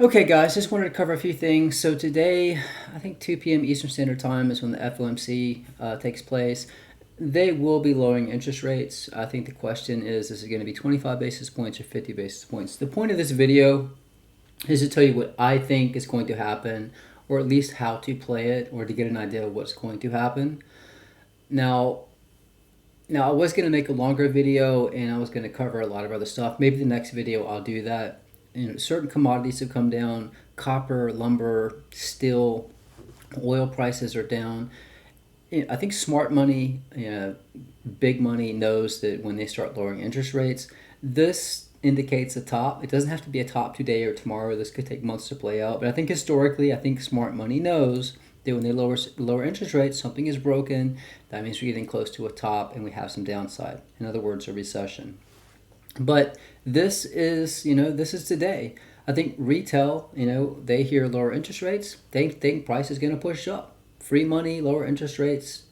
Okay, guys, just wanted to cover a few things. So today, I think 2 p.m. Eastern Standard Time is when the FOMC takes place. They will be lowering interest rates. I think the question is it going to be 25 basis points or 50 basis points? The point of this video is to tell you what I think is going to happen, or at least how to play it, or to get an idea of what's going to happen. Now, I was going to make a longer video, and I was going to cover a lot of other stuff. Maybe the next video I'll do that. Certain commodities have come down. Copper, lumber, steel, oil prices are down. I think smart money, big money knows that when they start lowering interest rates, this indicates a top. It doesn't have to be a top today or tomorrow. This could take months to play out. But I think historically, I think smart money knows that when they lower interest rates, something is broken. That means we're getting close to a top and we have some downside. In other words, a recession. But this is today. I think retail, they hear lower interest rates. They think price is going to push up. Free money, lower interest rates.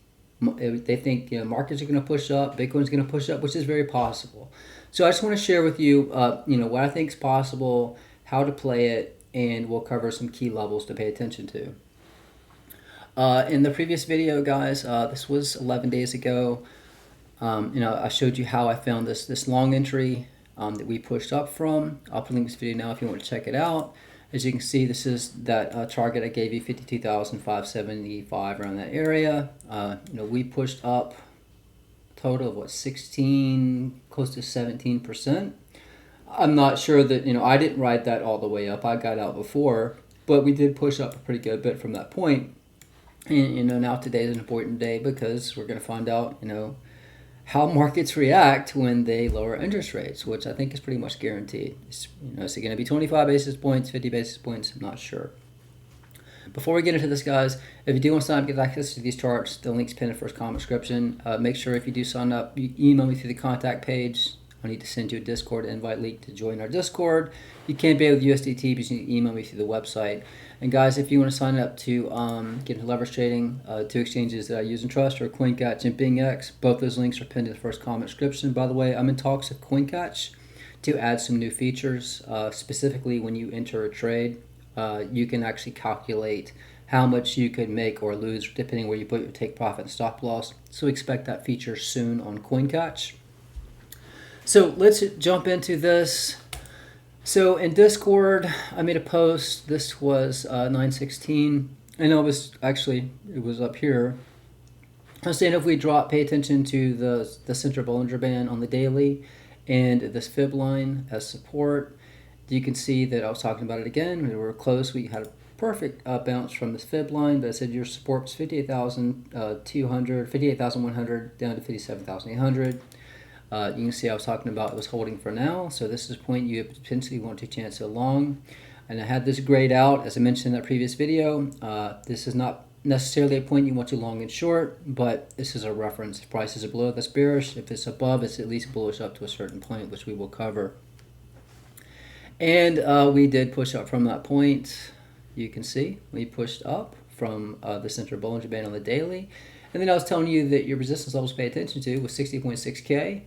They think markets are going to push up. Bitcoin's going to push up, which is very possible. So I just want to share with you, what I think is possible, how to play it, and we'll cover some key levels to pay attention to. In the previous video, guys, this was 11 days ago. I showed you how I found this long entry that we pushed up from. I'll put a link to this video now if you want to check it out. As you can see, this is that target I gave you, 52,575, around that area. We pushed up a total of what, 16, close to 17%. I'm not sure that, I didn't ride that all the way up. I got out before, but we did push up a pretty good bit from that point. And, now today is an important day because we're going to find out, how markets react when they lower interest rates, which I think is pretty much guaranteed. Is it going to be 25 basis points, 50 basis points? I'm not sure. Before we get into this, guys, if you do want to sign up, get access to these charts, the link's pinned in the first comment description. Make sure if you do sign up, you email me through the contact page. I need to send you a Discord invite link to join our Discord. You can't pay with USDT, but you need to email me through the website. And guys, if you want to sign up to get into leverage trading, two exchanges that I use and trust are CoinCatch and BingX. Both those links are pinned in the first comment description. By the way, I'm in talks with CoinCatch to add some new features. Specifically, when you enter a trade, you can actually calculate how much you could make or lose depending where you put your take profit and stop loss. So expect that feature soon on CoinCatch. So let's jump into this. So in Discord, I made a post. This was 9/16. I know it was up here. I was saying if we pay attention to the center Bollinger Band on the daily and this fib line as support. You can see that I was talking about it again. We were close. We had a perfect bounce from this fib line, but I said your support was 58,200, 58,100 down to 57,800. You can see I was talking about it was holding for now. So this is a point you potentially want to chance it long. And I had this grayed out, as I mentioned in that previous video. This is not necessarily a point you want to long and short, but this is a reference. If prices are below, that's bearish. If it's above, it's at least bullish up to a certain point, which we will cover. And we did push up from that point. You can see we pushed up from the center Bollinger Band on the daily. And then I was telling you that your resistance levels to pay attention to was 60.6K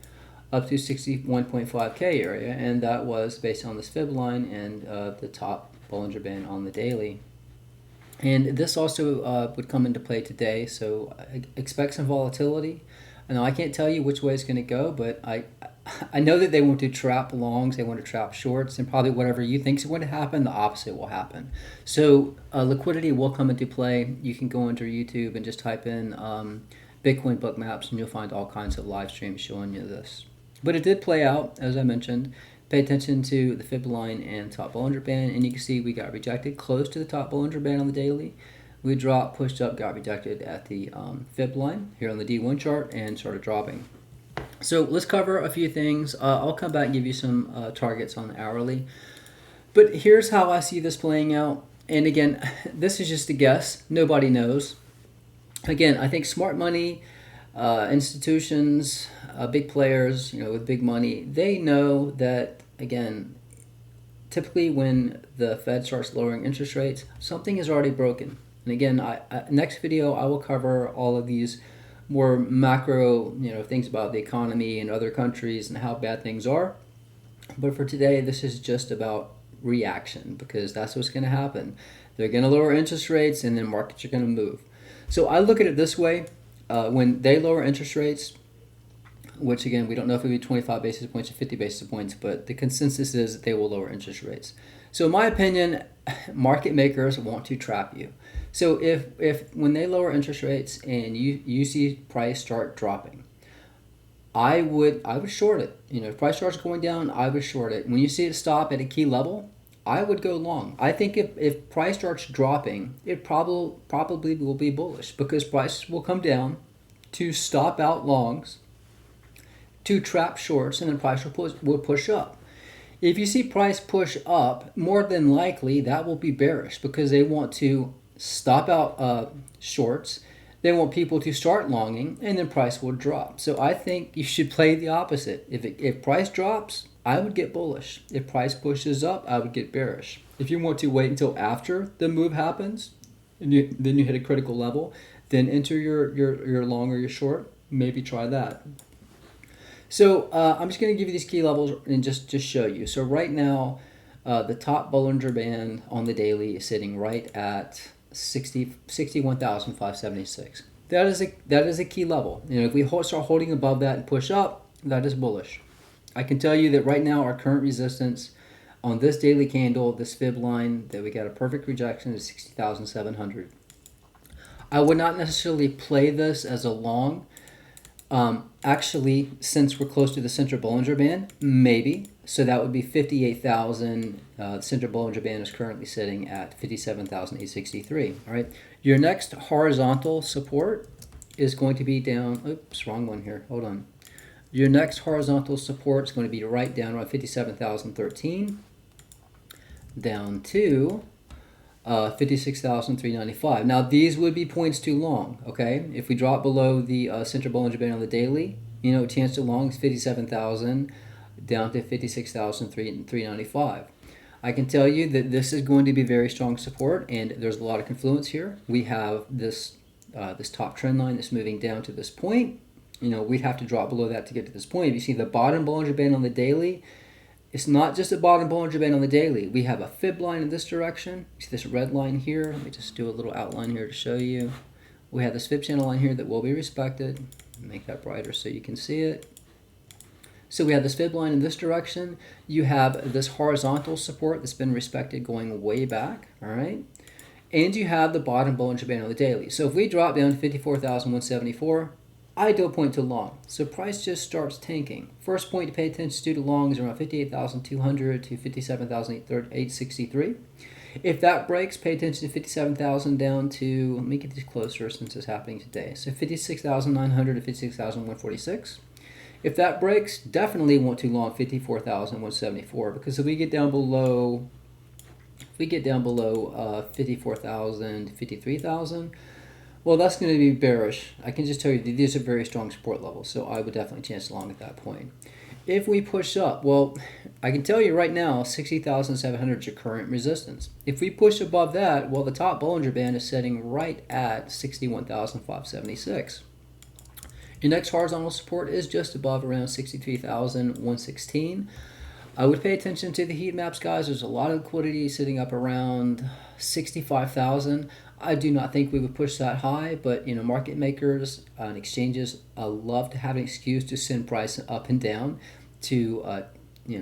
up to 61.5K area. And that was based on this fib line and the top Bollinger Band on the daily. And this also would come into play today. So expect some volatility. I know I can't tell you which way it's going to go, but I know that they want to trap longs, they want to trap shorts, and probably whatever you think is going to happen, the opposite will happen. So liquidity will come into play. You can go into YouTube and just type in Bitcoin book maps, and you'll find all kinds of live streams showing you this. But it did play out, as I mentioned. Pay attention to the fib line and top Bollinger Band, and you can see we got rejected close to the top Bollinger Band on the daily. We dropped, pushed up, got rejected at the fib line here on the D1 chart and started dropping. So let's cover a few things. I'll come back and give you some targets on the hourly. But here's how I see this playing out. And again, this is just a guess. Nobody knows. Again, I think smart money, institutions, big players, with big money, they know that, again, typically when the Fed starts lowering interest rates, something is already broken. And again, next video, I will cover all of these more macro, things about the economy and other countries and how bad things are. But for today, this is just about reaction, because that's what's going to happen. They're going to lower interest rates, and then markets are going to move. So I look at it this way. When they lower interest rates, which again, we don't know if it'll be 25 basis points or 50 basis points, but the consensus is that they will lower interest rates. So in my opinion, market makers want to trap you. So if when they lower interest rates and you see price start dropping, I would short it. If price starts going down, I would short it. When you see it stop at a key level, I would go long. I think if price starts dropping, it probably will be bullish, because prices will come down to stop out longs, to trap shorts, and then price will push up. If you see price push up, more than likely that will be bearish, because they want to stop out shorts. They want people to start longing, and then price will drop. So I think you should play the opposite. If price drops, I would get bullish. If price pushes up, I would get bearish. If you want to wait until after the move happens, and then you hit a critical level, then enter your long or your short. Maybe try that. So I'm just going to give you these key levels and just show you. So right now, the top Bollinger Band on the daily is sitting right at 61,576. That is a key level. If we start holding above that and push up, that is bullish. I can tell you that right now our current resistance on this daily candle, this fib line that we got a perfect rejection, is 60,700. I would not necessarily play this as a long. Actually, since we're close to the center Bollinger Band, maybe. So that would be 58,000. The center Bollinger Band is currently sitting at 57,863. All right. Your next horizontal support is going to be down. Oops, wrong one here. Hold on. Your next horizontal support is going to be right down around 57,013, down to 56,395. Now these would be points too long. Okay, if we drop below the center Bollinger Band on the daily, chance to long is 57,000 down to 56,395. I can tell you that this is going to be very strong support, and there's a lot of confluence here. We have this this top trend line that's moving down to this point. We'd have to drop below that to get to this point. If you see the bottom Bollinger Band on the daily, it's not just a bottom Bollinger Band on the daily. We have a fib line in this direction. You see this red line here? Let me just do a little outline here to show you. We have this fib channel line here that will be respected. Make that brighter so you can see it. So we have this fib line in this direction. You have this horizontal support that's been respected going way back, all right? And you have the bottom Bollinger Band on the daily. So if we drop down to 54,174, I do point to long. So price just starts tanking. First point to pay attention to long is around 58,200 to 57,863. If that breaks, pay attention to 57,000 down to, let me get these closer since it's happening today. So 56,900 to 56,146. If that breaks, definitely want to long 54,174, because if we get down below 54,000 to 53,000, well, that's going to be bearish. I can just tell you that these are very strong support levels, so I would definitely chance long at that point. If we push up, well, I can tell you right now, 60,700 is your current resistance. If we push above that, well, the top Bollinger Band is setting right at 61,576. Your next horizontal support is just above around 63,116. I would pay attention to the heat maps, guys. There's a lot of liquidity sitting up around 65,000. I do not think we would push that high, but market makers and exchanges love to have an excuse to send price up and down to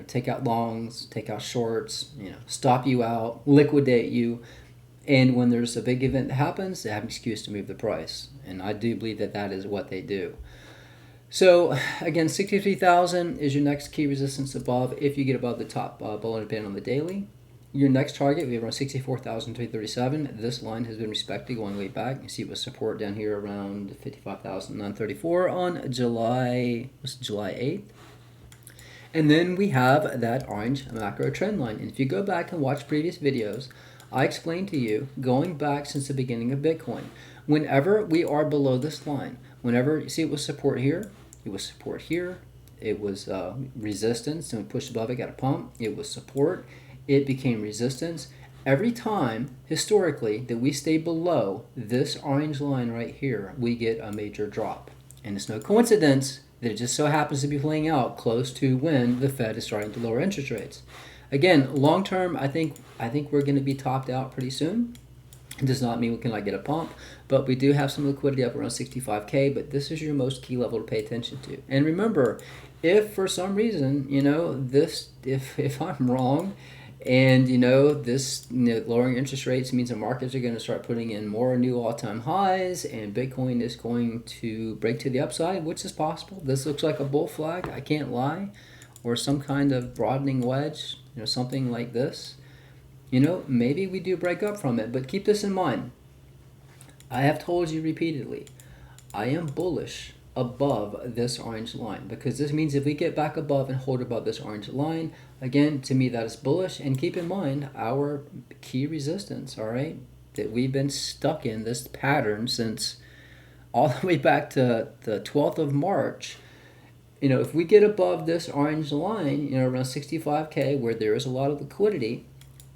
take out longs, take out shorts, stop you out, liquidate you. And when there's a big event that happens, they have an excuse to move the price. And I do believe that that is what they do. So again, 63,000 is your next key resistance above if you get above the top Bollinger Band on the daily. Your next target, we have around 64,337. This line has been respected going way back. You see it was support down here around 55,934 on July 8th. And then we have that orange macro trend line. And if you go back and watch previous videos, I explained to you, going back since the beginning of Bitcoin, whenever we are below this line, whenever you see it was support here, it was support here, it was resistance, and we pushed above it, got a pump, it was support, it became resistance. Every time, historically, that we stay below this orange line right here, we get a major drop. And it's no coincidence that it just so happens to be playing out close to when the Fed is starting to lower interest rates. Again, long term, I think we're going to be topped out pretty soon. It does not mean we cannot get a pump, but we do have some liquidity up around 65K, but this is your most key level to pay attention to. And remember, if for some reason, if I'm wrong, and this lowering interest rates means the markets are going to start putting in more new all-time highs, and Bitcoin is going to break to the upside, which is possible. This looks like a bull flag, I can't lie, or some kind of broadening wedge, something like this. Maybe we do break up from it, but keep this in mind. I have told you repeatedly, I am bullish above this orange line, because this means if we get back above and hold above this orange line, again, to me that is bullish. And keep in mind our key resistance, all right, that we've been stuck in this pattern since all the way back to the 12th of March. If we get above this orange line, around 65K, where there is a lot of liquidity,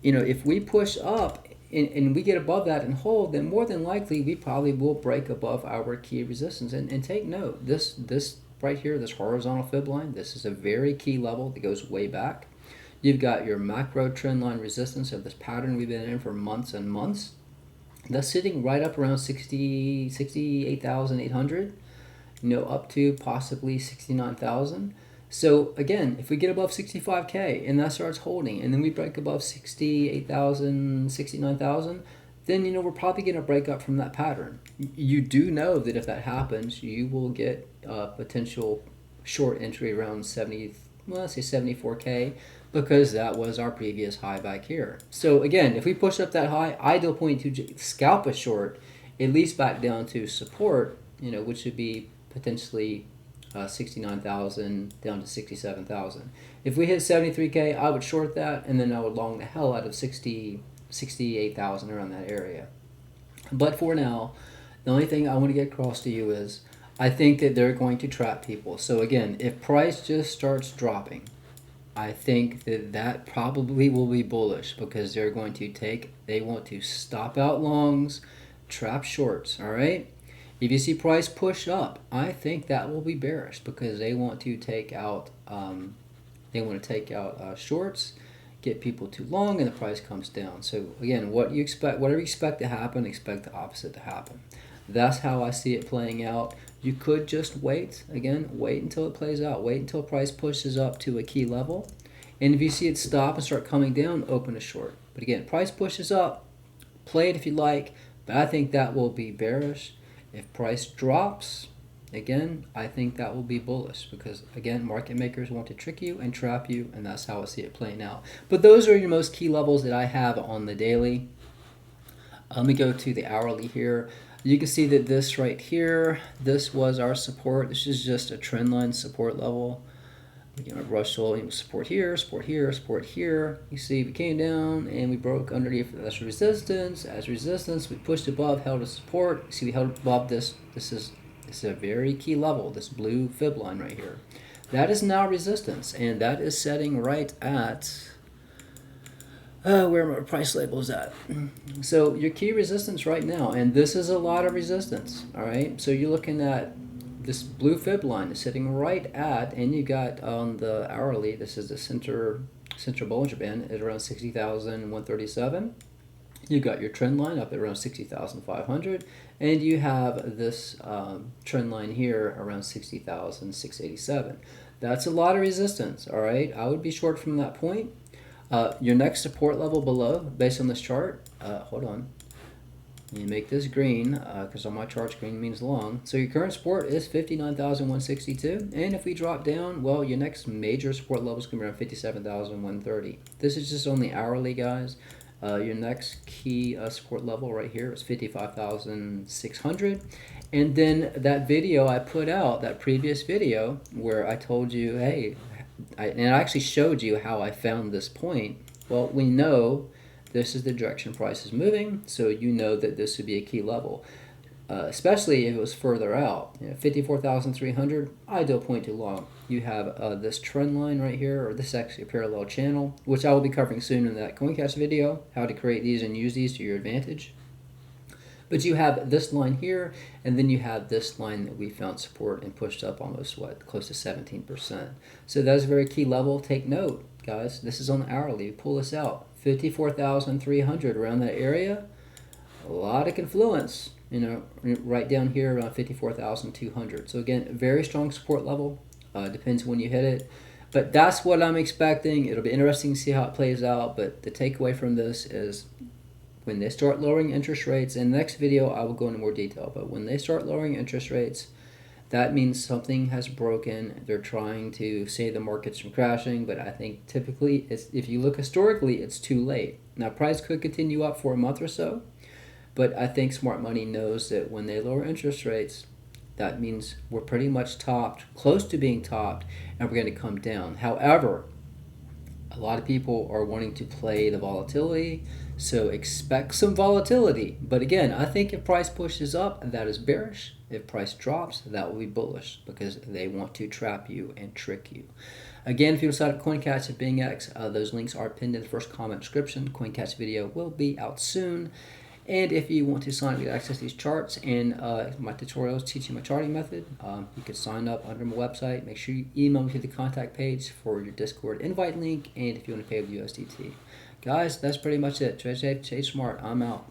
if we push up and we get above that and hold, then more than likely we probably will break above our key resistance. And take note, this right here, this horizontal fib line, this is a very key level that goes way back. You've got your macro trend line resistance of this pattern we've been in for months and months. That's sitting right up around 68,800, up to possibly 69,000. So again, if we get above 65K and that starts holding, and then we break above 68,000, 69,000, then we're probably going to break up from that pattern. You do know that if that happens, you will get a potential short entry around 74K, because that was our previous high back here. So again, if we push up that high, ideal point to scalp a short, at least back down to support, which would be potentially 69,000 down to 67,000. If we hit 73K, I would short that, and then I would long the hell out of 68,000 around that area. But for now, the only thing I want to get across to you is I think that they're going to trap people. So again, if price just starts dropping, I think that probably will be bullish, because they're going to they want to stop out longs, trap shorts, all right? If you see price push up, I think that will be bearish, because they want to take out shorts, get people too long, and the price comes down. So again, whatever you expect to happen, expect the opposite to happen. That's how I see it playing out. You could just wait until it plays out. Wait until price pushes up to a key level, and if you see it stop and start coming down, open a short. But again, price pushes up, play it if you like, but I think that will be bearish. If price drops, again, I think that will be bullish, because again, market makers want to trick you and trap you, and that's how I see it playing out. But those are your most key levels that I have on the daily. Let me go to the hourly here. You can see that this right here, this was our support. This is just a trend line support level. Russell, support here, support here, support here. You see we came down and we broke underneath this resistance. As resistance, we pushed above, held a support. You see we held above this. This is a very key level, this blue fib line right here. That is now resistance, and that is setting right at where my price label is at. So your key resistance right now, and this is a lot of resistance, all right? So you're looking at this blue fib line is sitting right at, and you got on the hourly, this is the center Bollinger Band at around 60,137. You got your trend line up at around 60,500, and you have this trend line here around 60,687. That's a lot of resistance, all right? I would be short from that point. Your next support level below, based on this chart, hold on. You make this green, because on my charts green means long. So your current support is 59,162. And if we drop down, well, your next major support level is going to be around 57,130. This is just only hourly, guys. Your next key support level right here is 55,600. And then that video I put out, that previous video, where I told you, hey, and I actually showed you how I found this point. Well, we know this is the direction price is moving, so you know that this would be a key level, especially if it was further out. 54,300, ideal point too long. You have this trend line right here, or this is actually a parallel channel, which I will be covering soon in that CoinCast video, how to create these and use these to your advantage. But you have this line here, and then you have this line that we found support and pushed up almost, close to 17%. So that's a very key level. Take note. guys. This is on the hourly. Pull this out. 54,300 around that area. A lot of confluence, you know, right down here around 54,200. So again, very strong support level. Depends when you hit it. But that's what I'm expecting. It'll be interesting to see how it plays out. But the takeaway from this is when they start lowering interest rates, in the next video I will go into more detail, but when they start lowering interest rates, that means something has broken. They're trying to save the markets from crashing, but I think typically, if you look historically, it's too late. Now, price could continue up for a month or so, but I think smart money knows that when they lower interest rates, that means we're pretty much topped, close to being topped, and we're going to come down. However, a lot of people are wanting to play the volatility, so expect some volatility. But again, I think if price pushes up, that is bearish. If price drops, that will be bullish because they want to trap you and trick you. Again, if you decide to CoinCatch at BingX, those links are pinned in the first comment description. CoinCatch video will be out soon. And if you want to sign up to access these charts and my tutorials teaching my charting method, you can sign up under my website. Make sure you email me to the contact page for your Discord invite link, and if you want to pay with USDT. Guys, that's pretty much it. Trade safe, trade smart. I'm out.